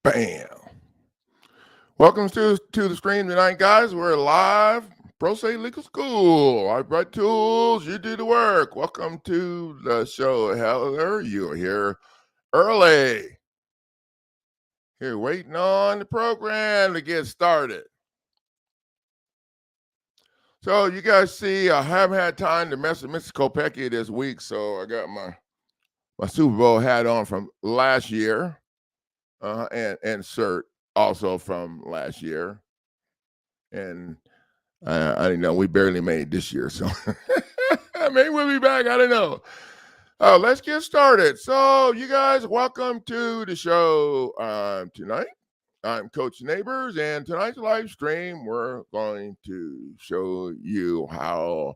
Bam. Welcome to the stream tonight, guys. We're live. Pro Se Legal School. I brought tools. You do the work. Welcome to the show. Heather, you're here early. Here waiting on the program to get started. So you guys see, I haven't had time to mess with Mr. Kopecki this week, so I got my Super Bowl hat on from last year, and cert also from last year. And I don't know. We barely made it this year, so maybe we'll be back. I don't know. Let's get started. So, you guys, welcome to the show tonight. I'm Coach Neighbors, and tonight's live stream, we're going to show you how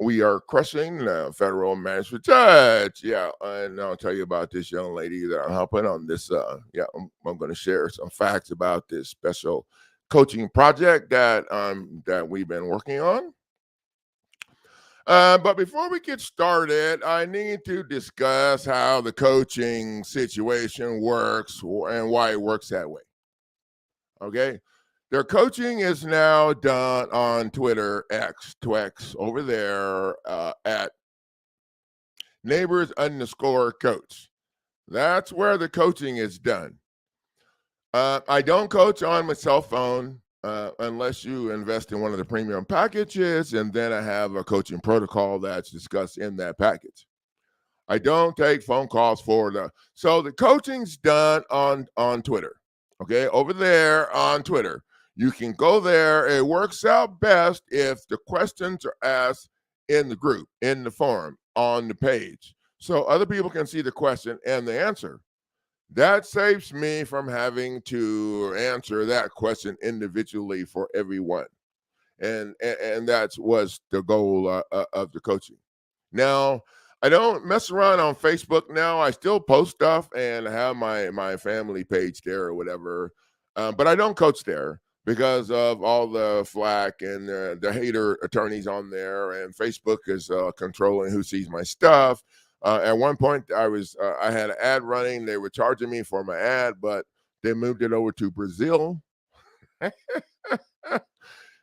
we are crushing the federal magistrate judge. Yeah, and I'll tell you about this young lady that I'm helping on this. I'm going to share some facts about this special coaching project that we've been working on. But before we get started, I need to discuss how the coaching situation works and why it works that way. Okay, their coaching is now done on Twitter, X over there at neighbors_coach. That's where the coaching is done. I don't coach on my cell phone unless you invest in one of the premium packages, and then I have a coaching protocol that's discussed in that package. I don't take phone calls so the coaching's done on Twitter. Okay, over there on Twitter. You can go there. It works out best if the questions are asked in the group, in the forum, on the page, so other people can see the question and the answer. That saves me from having to answer that question individually for everyone. And that was the goal of the coaching. Now, I don't mess around on Facebook now. I still post stuff and have my family page there or whatever. But I don't coach there because of all the flack and the hater attorneys on there. And Facebook is controlling who sees my stuff. At one point, I had an ad running. They were charging me for my ad, but they moved it over to Brazil,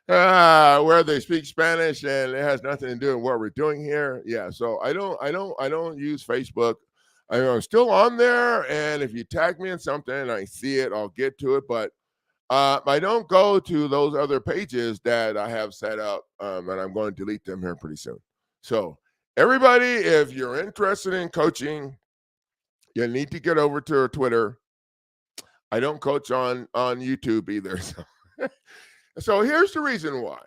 where they speak Spanish, and it has nothing to do with what we're doing here. Yeah, so I don't use Facebook. I'm still on there, and if you tag me in something and I see it, I'll get to it. But I don't go to those other pages that I have set up, and I'm going to delete them here pretty soon. So, everybody, if you're interested in coaching, you need to get over to Twitter. I don't coach on YouTube either. So here's the reason why.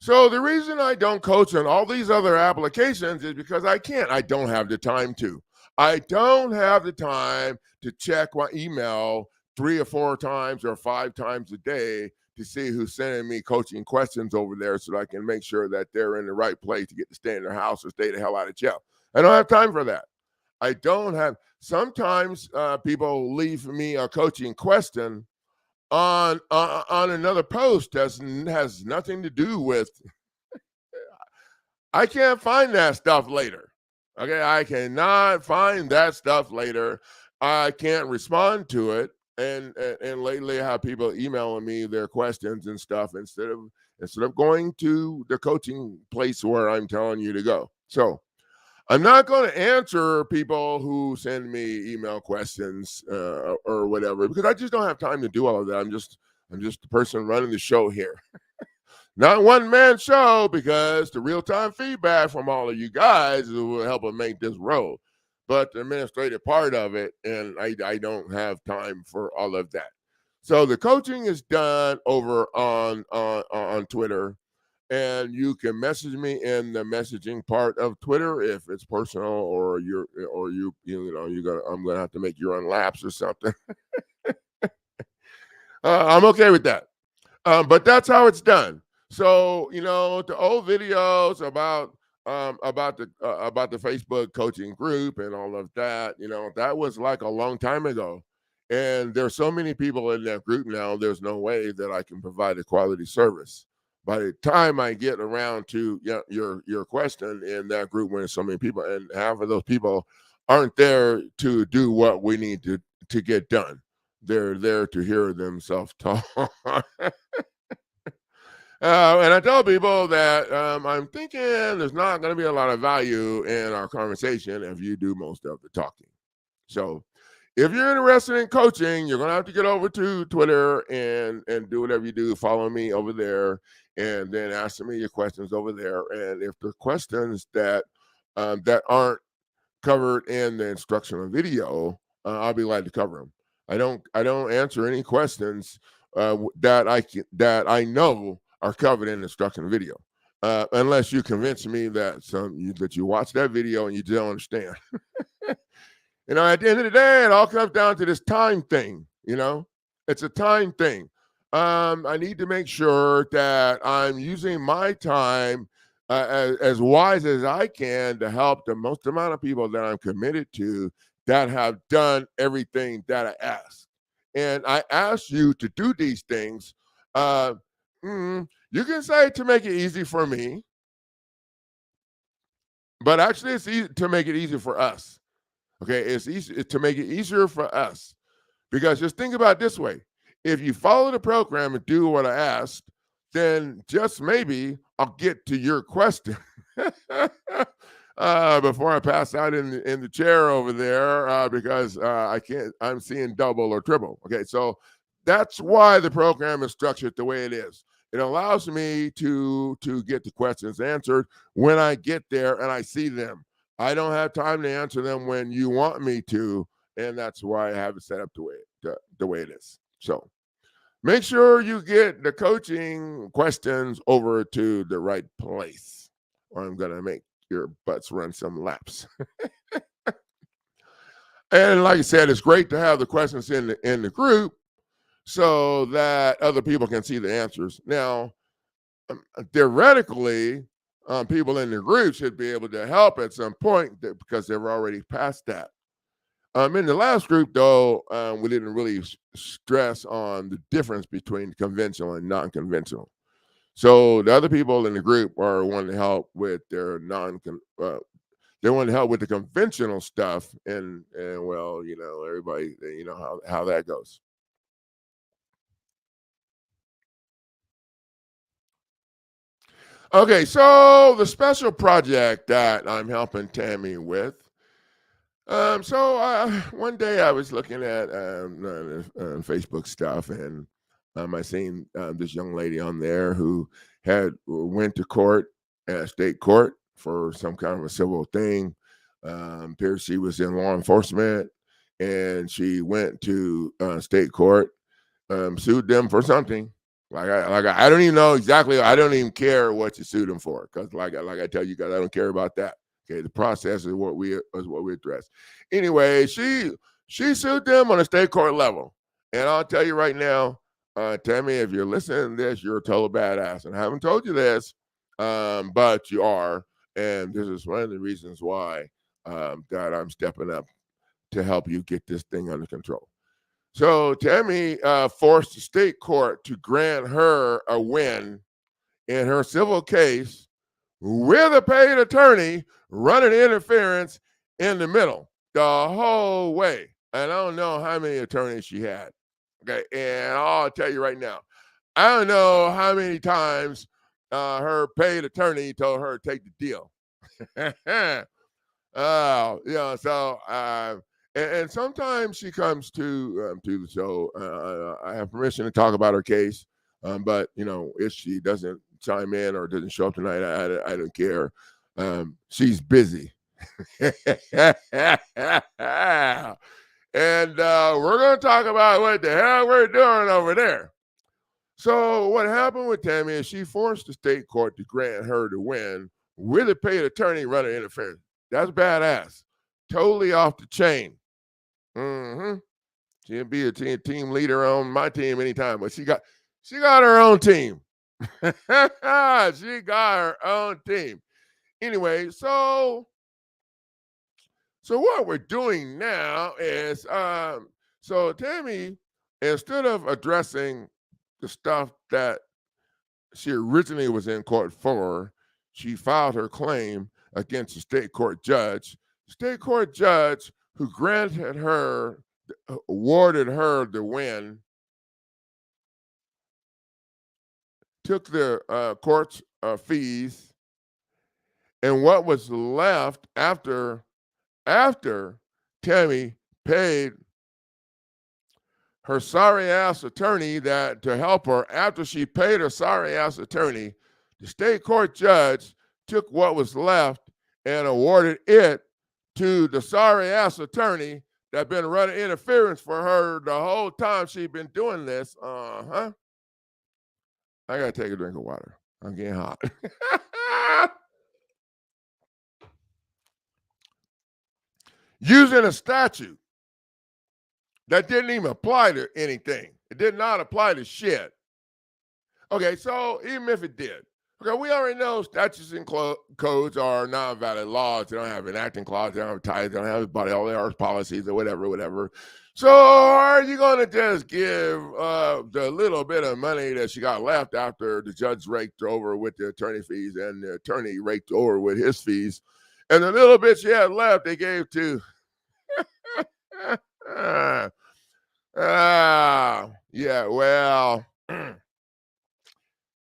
So the reason I don't coach on all these other applications is because I can't. I don't have the time to. I don't have the time to check my email 3 or 4 times or 5 times a day to see who's sending me coaching questions over there so that I can make sure that they're in the right place to get to stay in their house or stay the hell out of jail. I don't have time for that. I don't have. Sometimes people leave me a coaching question on another post that has nothing to do with. I can't find that stuff later. Okay, I cannot find that stuff later. I can't respond to it. And lately I have people emailing me their questions and stuff instead of going to the coaching place where I'm telling you to go. So I'm not going to answer people who send me email questions or whatever, because I just don't have time to do all of that. I'm just the person running the show here. Not one man show, because the real-time feedback from all of you guys will help us make this roll. But the administrative part of it, and I don't have time for all of that. So the coaching is done over on Twitter, and you can message me in the messaging part of Twitter if it's personal, or I'm gonna have to make you run laps or something. I'm okay with that. But that's how it's done. So, the old videos about the Facebook coaching group and all of that, that was like a long time ago. And there's so many people in that group now, there's no way that I can provide a quality service. By the time I get around to your question in that group, when there's so many people, and half of those people aren't there to do what we need to get done. they're there to hear themselves talk. And I tell people that I'm thinking there's not going to be a lot of value in our conversation if you do most of the talking. So if you're interested in coaching, you're going to have to get over to Twitter and do whatever you do. Follow me over there and then ask me your questions over there. And if the questions that aren't covered in the instructional video, I'll be glad to cover them. I don't answer any questions that I know are covered in the instructional video, unless you convince me that that you watch that video and you don't understand. At the end of the day, it all comes down to this time thing. It's a time thing. I need to make sure that I'm using my time as wise as I can to help the most amount of people that I'm committed to that have done everything that I asked. And I ask you to do these things. You can say to make it easy for me, but actually it's easy to make it easy for us. Okay, it's easy to make it easier for us, because just think about it this way. If you follow the program and do what I asked, then just maybe I'll get to your question before I pass out in the chair over there, because I'm seeing double or triple. Okay, so that's why the program is structured the way it is. It allows me to get the questions answered when I get there and I see them. I don't have time to answer them when you want me to, and that's why I have it set up the way it is. So make sure you get the coaching questions over to the right place, or I'm going to make your butts run some laps. And like I said, it's great to have the questions in the group so that other people can see the answers. Now, theoretically, people in the group should be able to help at some point because they're already past that. In the last group, though, we didn't really stress on the difference between conventional and non-conventional. So the other people in the group are wanting to help with their they want to help with the conventional stuff, and well, everybody, how that goes. Okay, so the special project that I'm helping Tammy with. One day I was looking at Facebook stuff, and I seen this young lady on there who went to court, state court, for some kind of a civil thing. Appears she was in law enforcement, and she went to state court, sued them for something. I don't even know exactly. I don't even care what you sued them for, because like I tell you guys, I don't care about that. Okay, the process is what we address. Anyway, she sued them on a state court level, and I'll tell you right now, Tammy, if you're listening to this, you're a total badass, and I haven't told you this, but you are, and this is one of the reasons why that I'm stepping up to help you get this thing under control. So Tammy forced the state court to grant her a win in her civil case with a paid attorney running interference in the middle the whole way. And I don't know how many attorneys she had. Okay, and I'll tell you right now, I don't know how many times her paid attorney told her to take the deal. And sometimes she comes to the show. I have permission to talk about her case, but if she doesn't chime in or doesn't show up tonight, I don't care. She's busy. And we're going to talk about what the hell we're doing over there. So what happened with Tammy is she forced the state court to grant her the win with a paid attorney running interference. That's badass. Totally off the chain. She'll be a team leader on my team anytime, but she got her own team. She got her own team. Anyway, so what we're doing now is so Tammy, instead of addressing the stuff that she originally was in court for, she filed her claim against the state court judge who granted her awarded her the win, took the court's fees, and what was left after Tammy paid her sorry ass attorney that to help her, after she paid her sorry ass attorney, the state court judge took what was left and awarded it to the sorry ass attorney that been running interference for her the whole time she'd been doing this. I gotta take a drink of water. I'm getting hot. Using a statute that didn't even apply to anything. It did not apply to shit. Okay, so even if it did, okay, we already know statutes and codes are non-valid laws. They don't have enacting clause, they don't have ties, they don't have body, all they are policies or whatever. So are you going to just give the little bit of money that she got left after the judge raked over with the attorney fees and the attorney raked over with his fees, and the little bit she had left they gave to yeah, well,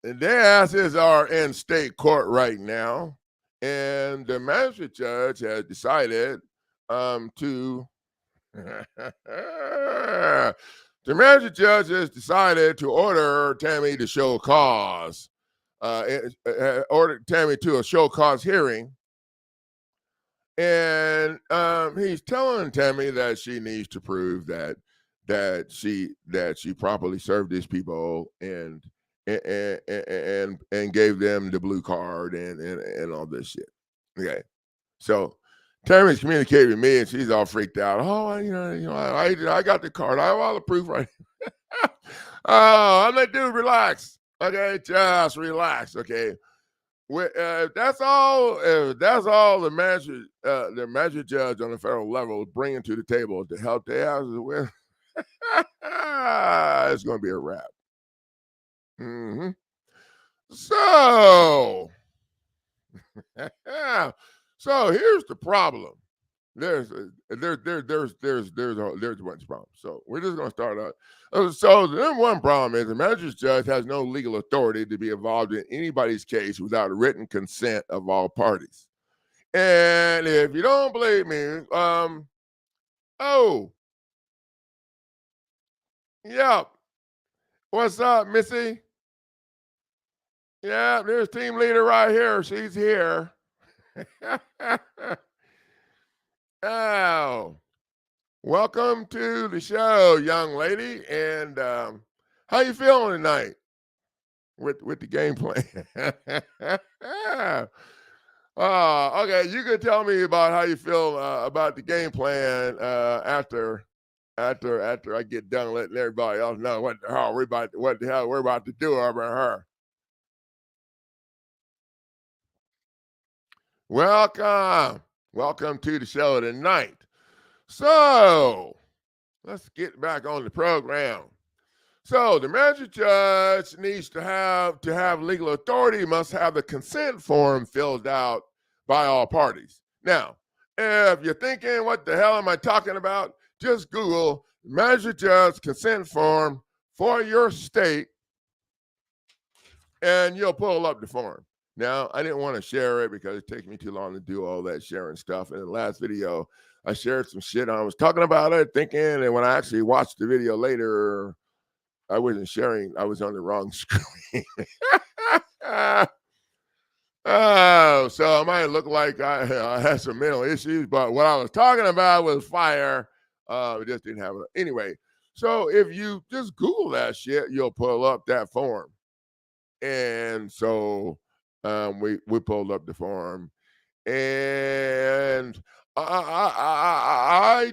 their asses are in state court right now, and the magistrate judge has decided to the magistrate judge has decided to order Tammy to show cause, ordered Tammy to a show cause hearing. And he's telling Tammy that she needs to prove that she properly served these people and gave them the blue card and all this shit. Okay, so Tammy's communicated with me and she's all freaked out. Oh, I got the card. I have all the proof right. Oh, I'm like, dude, relax. Okay, just relax. Okay. That's all the magistrate judge on the federal level is bringing to the table to help their houses with. It's going to be a wrap. So, so here's the problem. There's a bunch of problems. So we're just going to start out. So the number one problem is the magistrate judge has no legal authority to be involved in anybody's case without written consent of all parties. And if you don't believe me, yeah, what's up, Missy? Yeah, there's team leader right here. She's here. Oh. Welcome to the show, young lady. And how you feeling tonight with the game plan? Okay, you can tell me about how you feel about the game plan after I get done letting everybody else know what the hell we're about to do over her. Welcome to the show tonight. So let's get back on the program. So the magistrate judge needs to have legal authority, must have the consent form filled out by all parties. Now, if you're thinking, what the hell am I talking about? Just Google magistrate judge consent form for your state, and you'll pull up the form. Now, I didn't want to share it because it takes me too long to do all that sharing stuff. In the last video, I shared some shit. I was talking about it, thinking, and when I actually watched the video later, I wasn't sharing. I was on the wrong screen. Oh, so I might look like I had some mental issues, but what I was talking about was fire. It just didn't have it. Anyway, so if you just Google that shit, you'll pull up that form. And so we pulled up the form, and I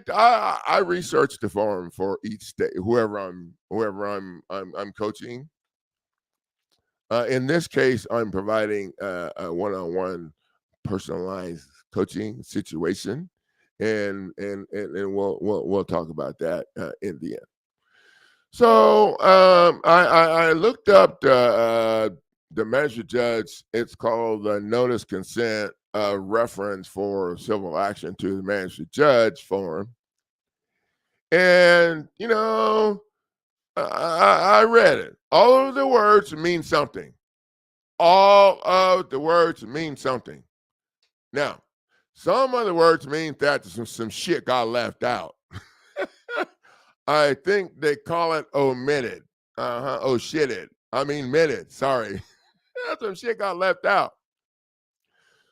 researched the form for each state, whoever I'm coaching. In this case, I'm providing a one-on-one personalized coaching situation, and we'll talk about that in the end. So I looked up the magistrate judge. It's called the notice consent reference for civil action to the magistrate judge form. And, I read it. All of the words mean something. All of the words mean something. Now, some of the words mean that some shit got left out. I think they call it omitted. Oh, shitted. I mean, minute. Sorry. Some shit got left out.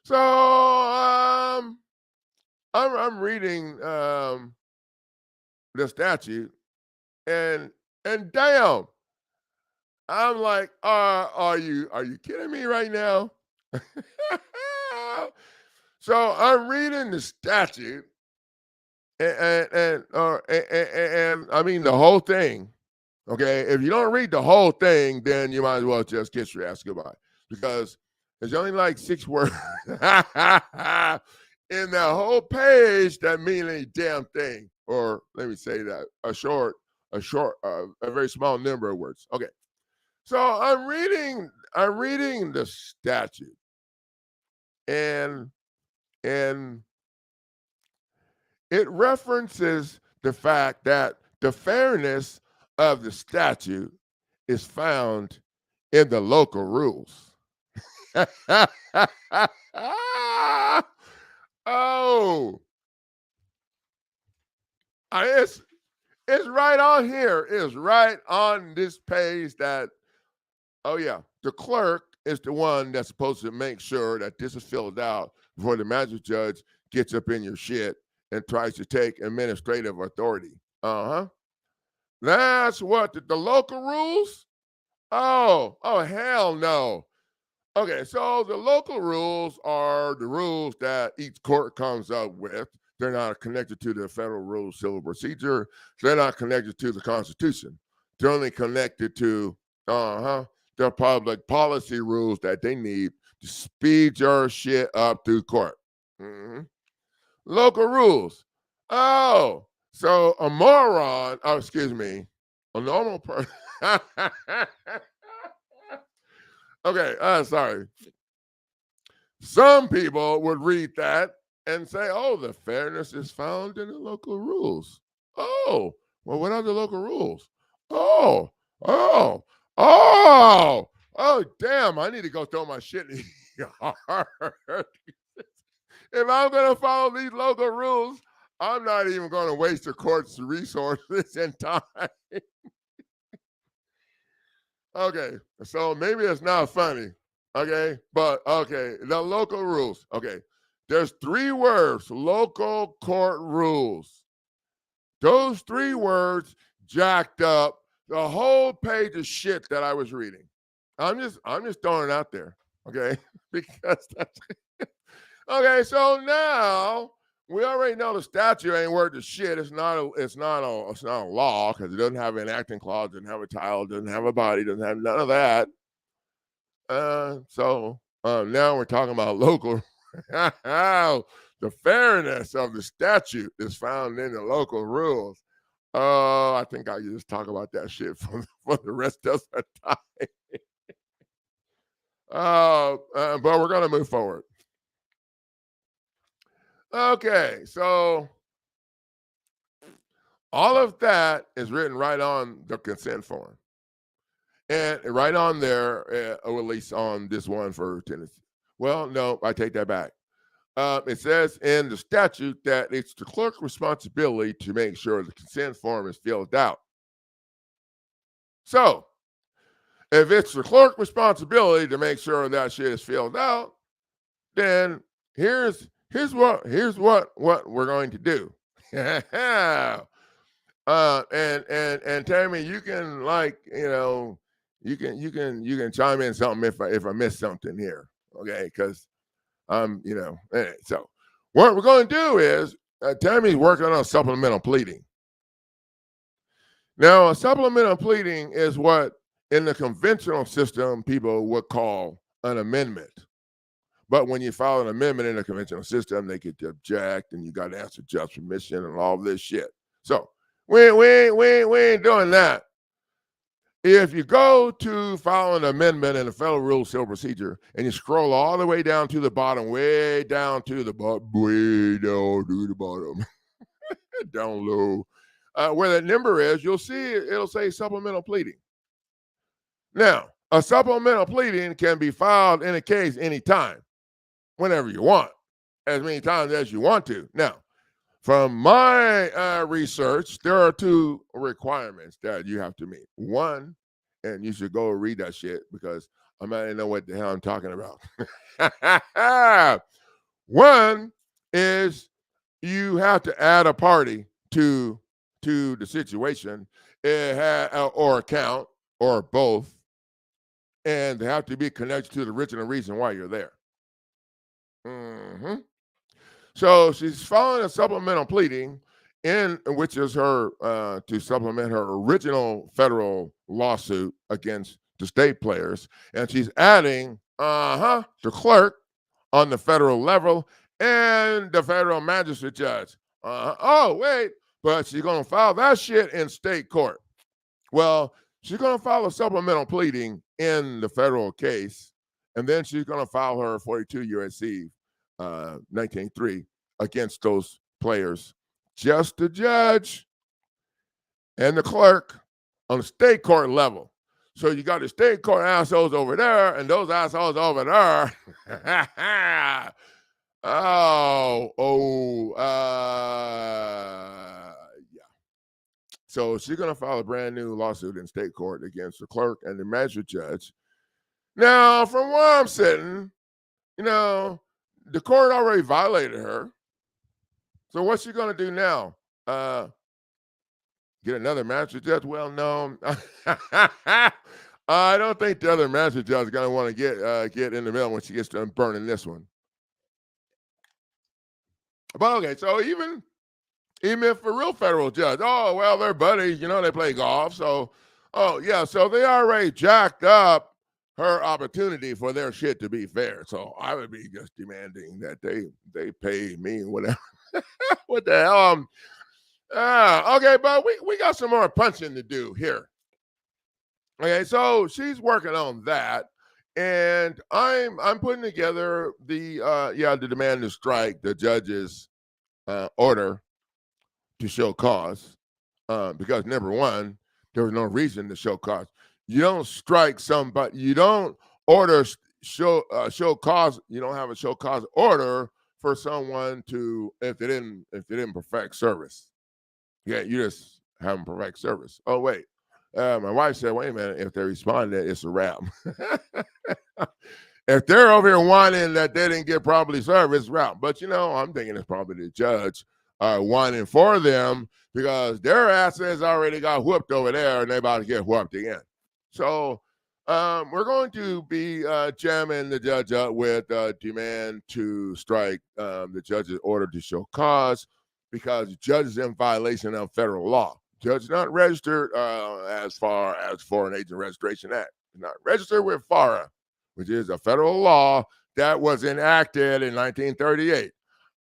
So, I'm reading the statute, and damn, I'm like, are you kidding me right now? So I'm reading the statute, and I mean the whole thing. Okay, if you don't read the whole thing, then you might as well just kiss your ass goodbye, because there's only like 6 words in that whole page that mean any damn thing, or let me say that a very small number of words. Okay, so I'm reading the statute, and it references the fact that the fairness of the statute is found in the local rules. Oh, it's right on here. It's right on this page that, oh yeah, the clerk is the one that's supposed to make sure that this is filled out before the magistrate judge gets up in your shit and tries to take administrative authority. That's what the local rules. Oh, hell no. Okay, so the local rules are the rules that each court comes up with. They're not connected to the federal rules of civil procedure. They're not connected to the Constitution. They're only connected to the public policy rules that they need to speed your shit up through court. Local rules. Oh, so a moron, a normal person. Okay, sorry. Some people would read that and say, oh, the fairness is found in the local rules. Oh, well, what are the local rules? Oh, damn, I need to go throw my shit in the yard. If I'm going to follow these local rules, I'm not even going to waste the court's resources and time. Okay, so maybe it's not funny. Okay, but okay, the local rules. Okay, there's 3 words: local court rules. Those 3 words jacked up the whole page of shit that I was reading. I'm just throwing it out there. Okay, because that's okay. So now we already know the statute ain't worth the shit. It's not a law, because it doesn't have an enacting clause, doesn't have a title, doesn't have a body, doesn't have none of that. So now we're talking about local. The fairness of the statute is found in the local rules. I think I can just talk about that shit for the rest of the time. But we're gonna move forward. Okay, so all of that is written right on the consent form, and right on there, or at least on this one for Tennessee. Well, no, I take that back. It says in the statute that it's the clerk's responsibility to make sure the consent form is filled out. So, if it's the clerk's responsibility to make sure that shit is filled out, then here's what we're going to do. And Tammy, you can you can chime in something if I miss something here, okay? Because so what we're going to do is Tammie's working on supplemental pleading. Now, a supplemental pleading is what in the conventional system people would call an amendment. But when you file an amendment in the conventional system, they get to object, and you got to ask the judge permission and all this shit. So we ain't doing that. If you go to file an amendment in the Federal Rules of Civil Procedure and you scroll all the way down to the bottom, way down to the bottom, down low, where that number is, you'll see it'll say supplemental pleading. Now, a supplemental pleading can be filed in a case anytime, whenever you want, as many times as you want to. Now, from my research, there are two requirements that you have to meet. One, and you should go read that shit because I might know what the hell I'm talking about. One is you have to add a party to the situation, or account, or both, and they have to be connected to the original reason why you're there. So she's filing a supplemental pleading, which is her to supplement her original federal lawsuit against the state players, and she's adding the clerk on the federal level and the federal magistrate judge. Oh wait, but she's gonna file that shit in state court. Well, she's gonna file a supplemental pleading in the federal case, and then she's gonna file her 42 U.S.C. 1983 against those players. Just the judge and the clerk on the state court level. So you got the state court assholes over there and those assholes over there. Yeah. So she's going to file a brand new lawsuit in state court against the clerk and the magistrate judge. Now, from where I'm sitting, the court already violated her. So what's she going to do now? Get another magistrate judge? Well, no. I don't think the other magistrate judge is going to want to get in the middle when she gets done burning this one. But okay, so even if a real federal judge, oh, well, they're buddies, they play golf. So, so they already jacked up her opportunity for their shit to be fair. So I would be just demanding that they pay me whatever. What the hell? Okay, but we got some more punching to do here. Okay, so she's working on that, and I'm putting together the demand to strike the judge's order to show cause, because number one, there was no reason to show cause. You don't strike somebody. You don't order show cause. You don't have a show cause order for someone to if they didn't perfect service. Yeah, you just have them perfect service. Oh wait, my wife said, wait a minute. If they responded, it's a wrap. If they're over here whining that they didn't get properly served, it's a wrap. But I'm thinking it's probably the judge whining for them because their asses already got whooped over there and they about to get whooped again. So we're going to be jamming the judge up with demand to strike the judge's order to show cause because the judge is in violation of federal law. Judge is not registered as far as Foreign Agent Registration Act. Not registered with FARA, which is a federal law that was enacted in 1938.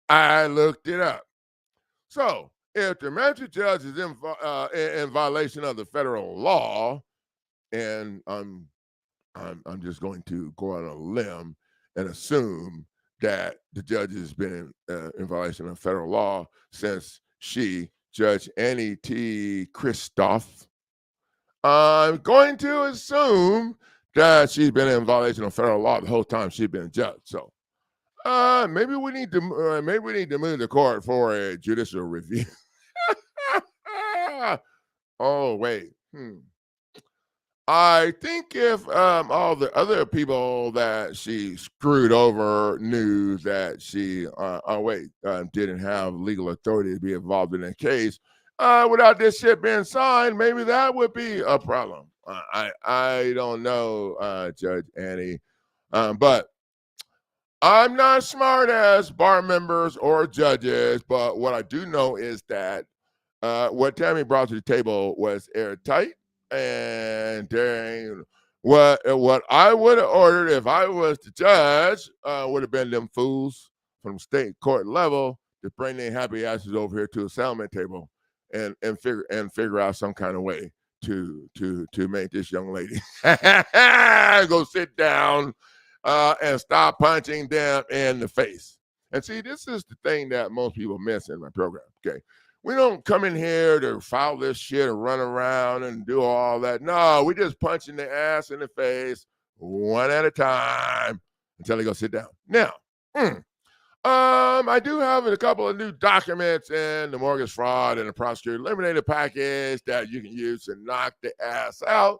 I looked it up. So if the magistrate judge is in violation of the federal law, and I'm just going to go on a limb and assume that the judge has been in violation of federal law since Judge Annie T. Christoph. I'm going to assume that she's been in violation of federal law the whole time she's been judged. So maybe we need to move the court for a judicial review. Oh wait. I think if all the other people that she screwed over knew that she didn't have legal authority to be involved in a case, without this shit being signed, maybe that would be a problem. I don't know, Judge Annie, but I'm not as smart as bar members or judges. But what I do know is that what Tammy brought to the table was airtight. And dang, what I would have ordered if I was the judge would have been them fools from state court level to bring their happy asses over here to a settlement table and figure out some kind of way to make this young lady go sit down and stop punching them in the face. And see, this is the thing that most people miss in my program. Okay. We don't come in here to file this shit and run around and do all that. No, we just punch in the ass in the face one at a time until they go sit down. Now, I do have a couple of new documents in the mortgage fraud and the prosecutor eliminated package that you can use to knock the ass out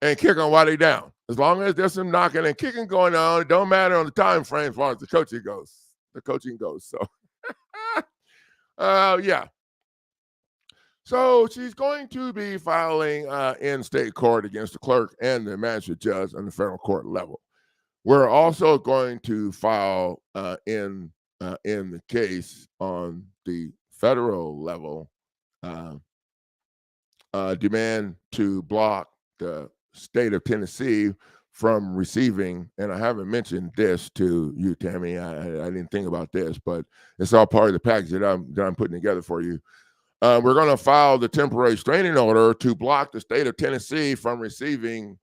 and kick them while they down. As long as there's some knocking and kicking going on, it don't matter on the time frame as far as the coaching goes. So, yeah. So she's going to be filing in state court against the clerk and the magistrate judge on the federal court level. We're also going to file in the case on the federal level, demand to block the state of Tennessee from receiving, and I haven't mentioned this to you, Tammy. I didn't think about this, but it's all part of the package that I'm putting together for you. We're going to file the temporary restraining order to block the state of Tennessee from receiving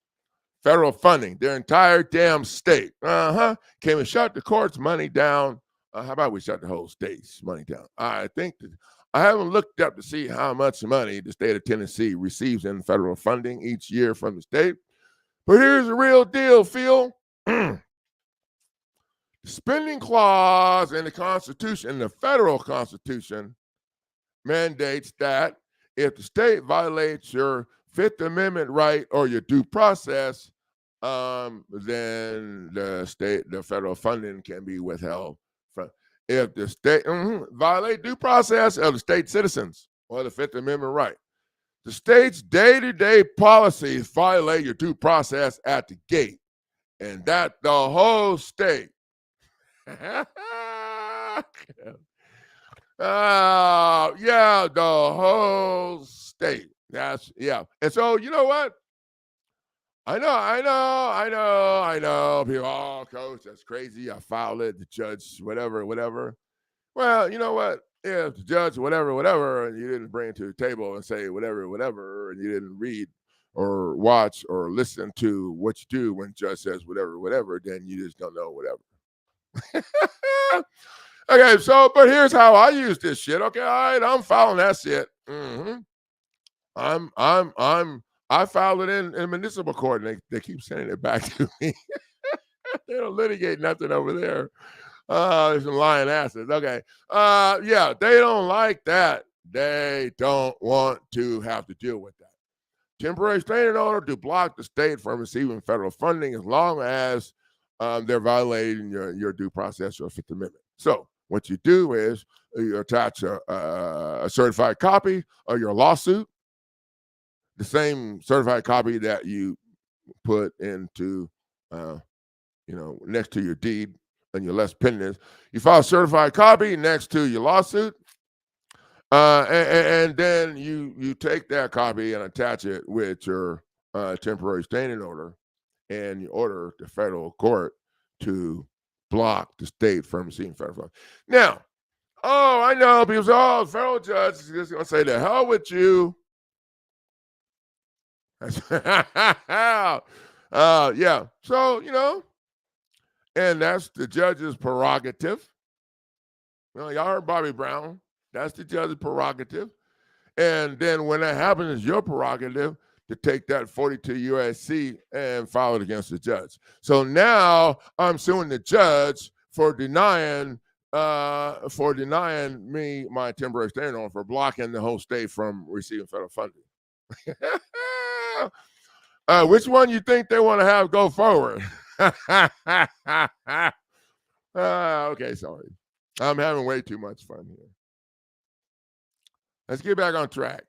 federal funding. Their entire damn state. Can we shut the court's money down? How about we shut the whole state's money down? I think I haven't looked up to see how much money the state of Tennessee receives in federal funding each year from the state. But here's the real deal, Phil. The spending clause in the Constitution, in the federal Constitution, mandates that if the state violates your Fifth Amendment right or your due process, then the federal funding can be withheld. If the state violate due process of the state citizens or the Fifth Amendment right, the state's day-to-day policies violate your due process at the gate, and that the whole state. Yeah, the whole state. Yeah. And so, you know what? I know. People, oh, coach, that's crazy. I filed it. The judge, whatever. Well, you know what? If the judge, whatever, and you didn't bring it to the table and say whatever, and you didn't read or watch or listen to what you do when the judge says whatever, then you just don't know whatever. Okay, so, but here's how I use this shit. Okay, all right, I'm filing that shit. I filed it in municipal court, and they keep sending it back to me. They don't litigate nothing over there. There's some lying asses. Okay. Yeah, they don't like that. They don't want to have to deal with that. Temporary restraining order to block the state from receiving federal funding as long as they're violating your due process or Fifth Amendment. So what you do is you attach a certified copy of your lawsuit, the same certified copy that you put into, next to your deed and your less pendants. You file a certified copy next to your lawsuit, and then you take that copy and attach it with your temporary restraining order, and you order the federal court to block the state from receiving federal funds. Now, I know people say, the federal judge is just going to say, the hell with you. Yeah. So, and that's the judge's prerogative. Y'all heard Bobby Brown. That's the judge's prerogative. And then when that happens, it's your prerogative to take that 42 USC and file it against the judge. So now I'm suing the judge for denying me my temporary restraining order, for blocking the whole state from receiving federal funding. Which one you think they want to have go forward? Okay, sorry. I'm having way too much fun here. Let's get back on track.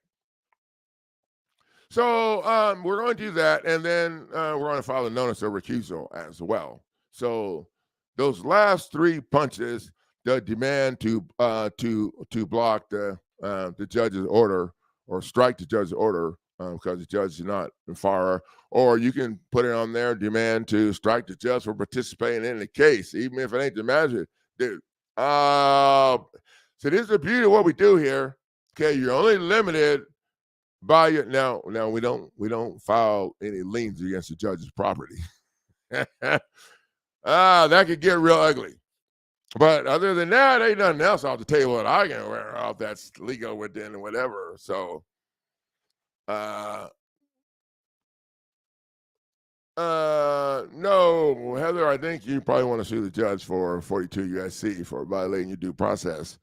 So we're going to do that, and then we're going to file a notice of recusal as well. So those last three punches, the demand to block the judge's order or strike the judge's order because the judge is not in fire, or you can put it on there, demand to strike the judge for participating in the case, even if it ain't the magistrate. Dude, so this is the beauty of what we do here. Okay, you're only limited by your now we don't file any liens against the judge's property. That could get real ugly. But other than that, ain't nothing else off the table that I can aware of that's legal within whatever. So, no, Heather, I think you probably want to sue the judge for 42 USC for violating your due process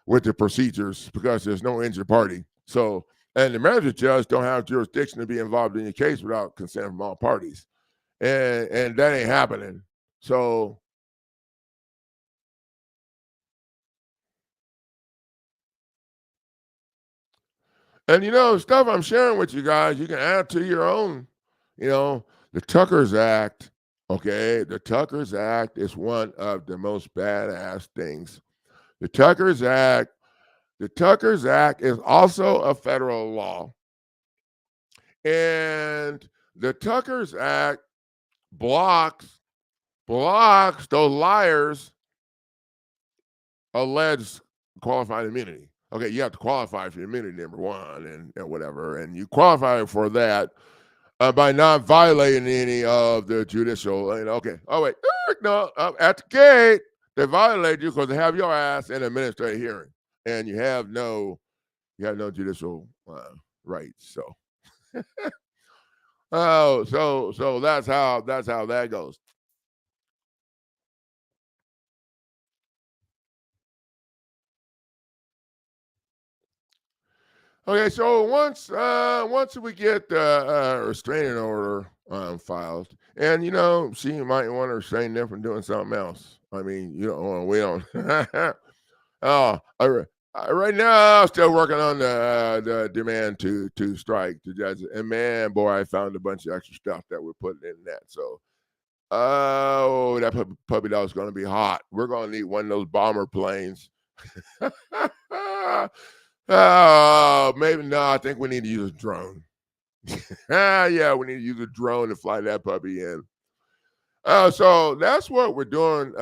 with the procedures because there's no injured party. So, and the magistrate judge don't have jurisdiction to be involved in your case without consent from all parties, and that ain't happening. So, and stuff I'm sharing with you guys, you can add to your own. The Tucker's Act. Okay, the Tucker's Act is one of the most badass things. The Tucker's Act. The Tucker's Act is also a federal law. And the Tucker's Act blocks those liars alleged qualified immunity. Okay, you have to qualify for immunity, number one, and whatever. And you qualify for that by not violating any of the judicial. Okay, oh, wait, no, at the gate, they violate you because they have your ass in an administrative hearing. And you have no judicial rights. So, so that's how that goes. Okay, so once we get the restraining order filed, and she might want to restrain them from doing something else. I mean, we don't. Right now, I'm still working on the demand to strike the judges, and man, boy, I found a bunch of extra stuff that we're putting in that. So, that puppy dog's going to be hot. We're going to need one of those bomber planes. Maybe no. I think we need to use a drone. Yeah, we need to use a drone to fly that puppy in. So that's what we're doing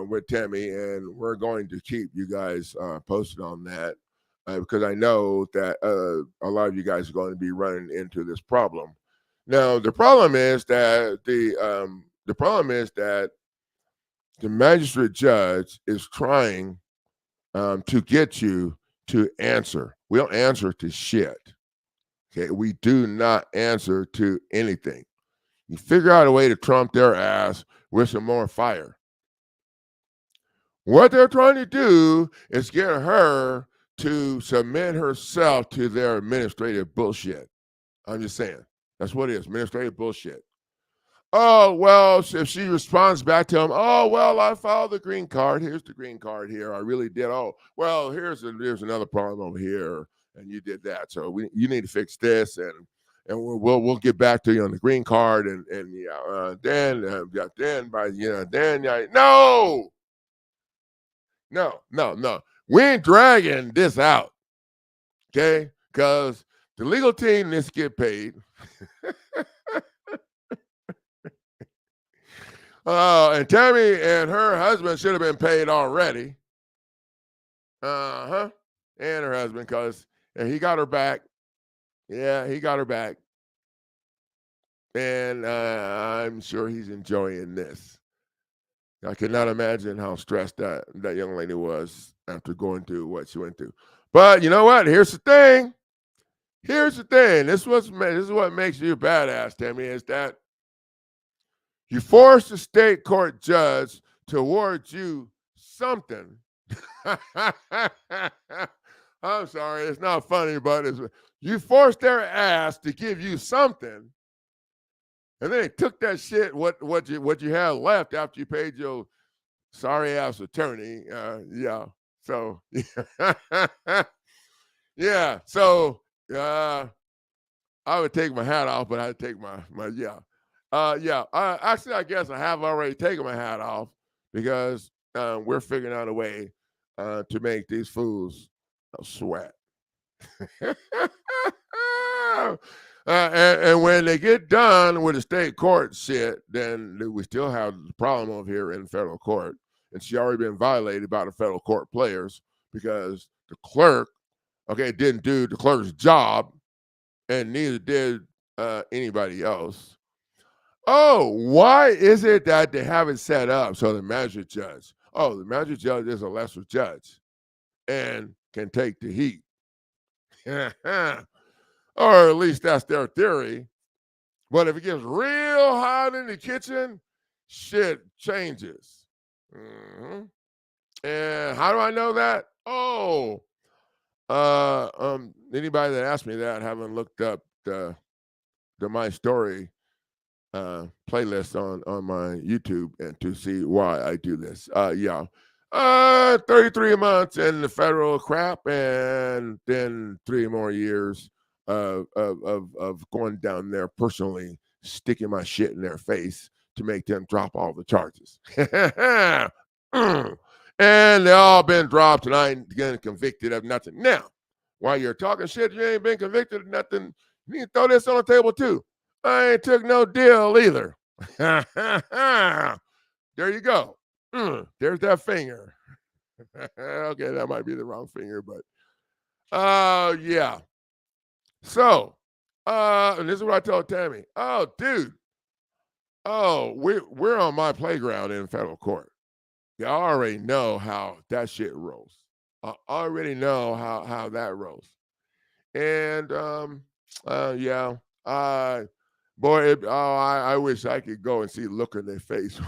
with Tammy, and we're going to keep you guys posted on that because I know that a lot of you guys are going to be running into this problem. Now, the problem is that the magistrate judge is trying to get you to answer. We don't answer to shit. Okay, we do not answer to anything. You figure out a way to trump their ass with some more fire. What they're trying to do is get her to submit herself to their administrative bullshit. I'm just saying. That's what it is, administrative bullshit. Oh, well, if she responds back to him, oh, well, I filed the green card. Here's the green card here. I really did. Oh, well, here's another problem over here, and you did that. So you need to fix this, and we'll get back to you on the green card, and then no, we ain't dragging this out, okay? Because the legal team needs to get paid. And Tammy and her husband should have been paid already. And her husband, because he got her back. Yeah, he got her back. And I'm sure he's enjoying this. I cannot imagine how stressed that young lady was after going through what she went through. But you know what? Here's the thing. This is what makes you a badass, Tammy, is that you force the state court judge to award you something. I'm sorry, it's not funny, but you forced their ass to give you something, and then they took that shit, what you had left after you paid your sorry ass attorney. Yeah. So yeah. So I would take my hat off, but I'd take my yeah. Yeah. Actually, I guess I have already taken my hat off because we're figuring out a way to make these fools sweat. And when they get done with the state court shit, then we still have the problem over here in federal court. And she already been violated by the federal court players because the clerk, didn't do the clerk's job, and neither did anybody else. Oh, why is it that they have it set up so the magistrate judge? oh, the magistrate judge is a lesser judge and can take the heat. Or at least that's their theory. But if it gets real hot in the kitchen, shit changes. Mm-hmm. And how do I know that? Oh, anybody that asked me that haven't looked up the My Story playlist on my YouTube and to see why I do this. 33 months in the federal crap, and then 3 more years of going down there personally, sticking my shit in their face to make them drop all the charges. And they all been dropped, and I ain't getting convicted of nothing. Now, while you're talking shit, you ain't been convicted of nothing. You need to throw this on the table too. I ain't took no deal either. There you go. There's that finger. Okay, that might be the wrong finger, but yeah. So, and this is what I told Tammy. Oh, dude. Oh, we're on my playground in federal court. You already know how that shit rolls. I already know how that rolls. And yeah, boy, I wish I could go and see the look on their face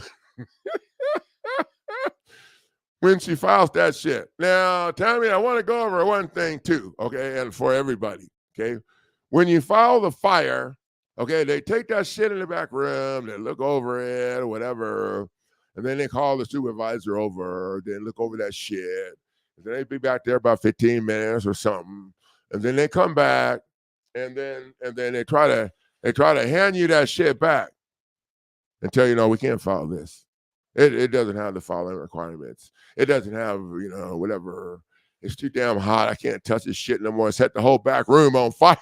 when she files that shit. Now, Tammy, I want to go over one thing too, okay, and for everybody, okay? When you file the fire, okay, they take that shit in the back room, they look over it or whatever, and then they call the supervisor over, they look over that shit, and then they be back there about 15 minutes or something, and then they come back, and then they try to hand you that shit back and tell you, no, we can't file this. It doesn't have the following requirements. It doesn't have, whatever. It's too damn hot. I can't touch this shit no more. Set the whole back room on fire.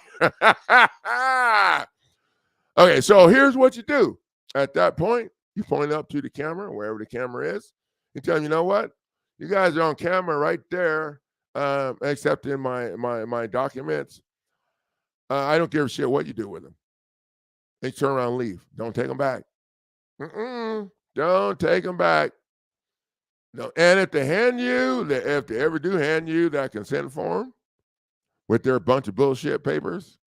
Okay, so here's what you do. At that point, you point up to the camera, wherever the camera is. You tell them, you know what? You guys are on camera right there, except in my documents. I don't give a shit what you do with them. They turn around and leave. Don't take them back. Don't take them back. No. And if they ever do hand you that consent form with their bunch of bullshit papers,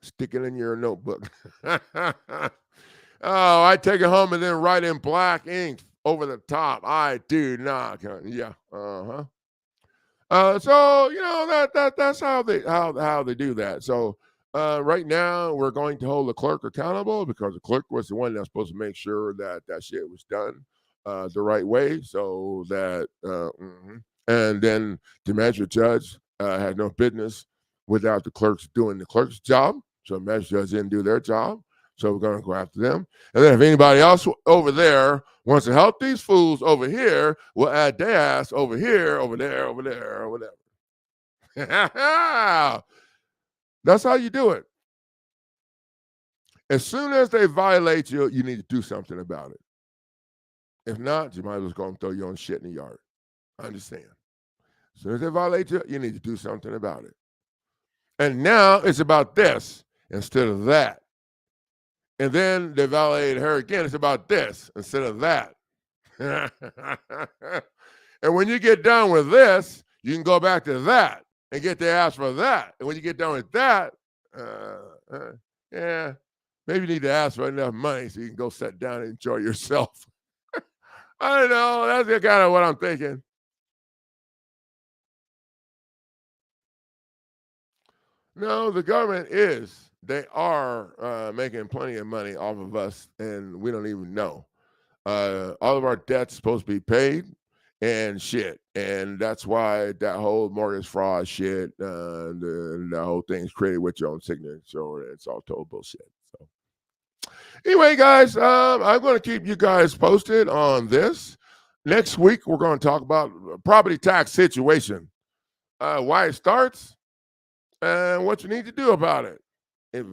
stick it in your notebook. Oh, I take it home and then write in black ink over the top. I do not. Yeah. So that's how they do that. So right now we're going to hold the clerk accountable because the clerk was the one that's supposed to make sure that shit was done the right way. So that and then the magistrate judge had no business without the clerks doing the clerk's job. So the magistrate judge didn't do their job. So we're going to go after them. And then if anybody else over there wants to help these fools over here, we'll add their ass over here, over there, over there, or whatever. That's how you do it. As soon as they violate you, you need to do something about it. If not, you might as well go and throw your own shit in the yard. I understand. As soon as they violate you, you need to do something about it. And now it's about this instead of that. And then they violated her again. It's about this instead of that. And when you get done with this, you can go back to that and get their ass for that. And when you get done with that, yeah, maybe you need to ask for enough money so you can go sit down and enjoy yourself. I don't know. That's kind of what I'm thinking. No, the government is. They are making plenty of money off of us, and we don't even know. All of our debt's supposed to be paid and shit. And that's why that whole mortgage fraud shit, the whole thing's created with your own signature. It's all total bullshit. So anyway, guys, I'm going to keep you guys posted on this. Next week, we're going to talk about property tax situation, why it starts, and what you need to do about it if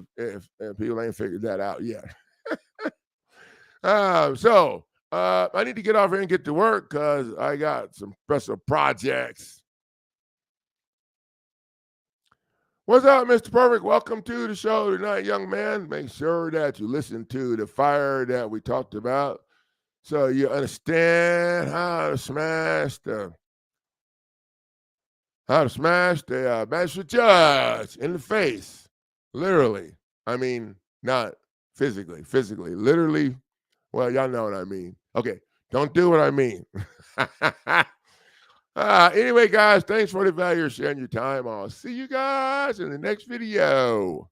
people ain't figured that out yet. So I need to get off here and get to work because I got some special projects. What's up, Mr. Perfect? Welcome to the show tonight, young man. Make sure that you listen to the fire that we talked about So you understand how to smash the magistrate judge in the face, literally. I mean, not physically, literally. Well, y'all know what I mean. Okay, don't do what I mean. Anyway, guys, thanks for the value of sharing your time. I'll see you guys in the next video.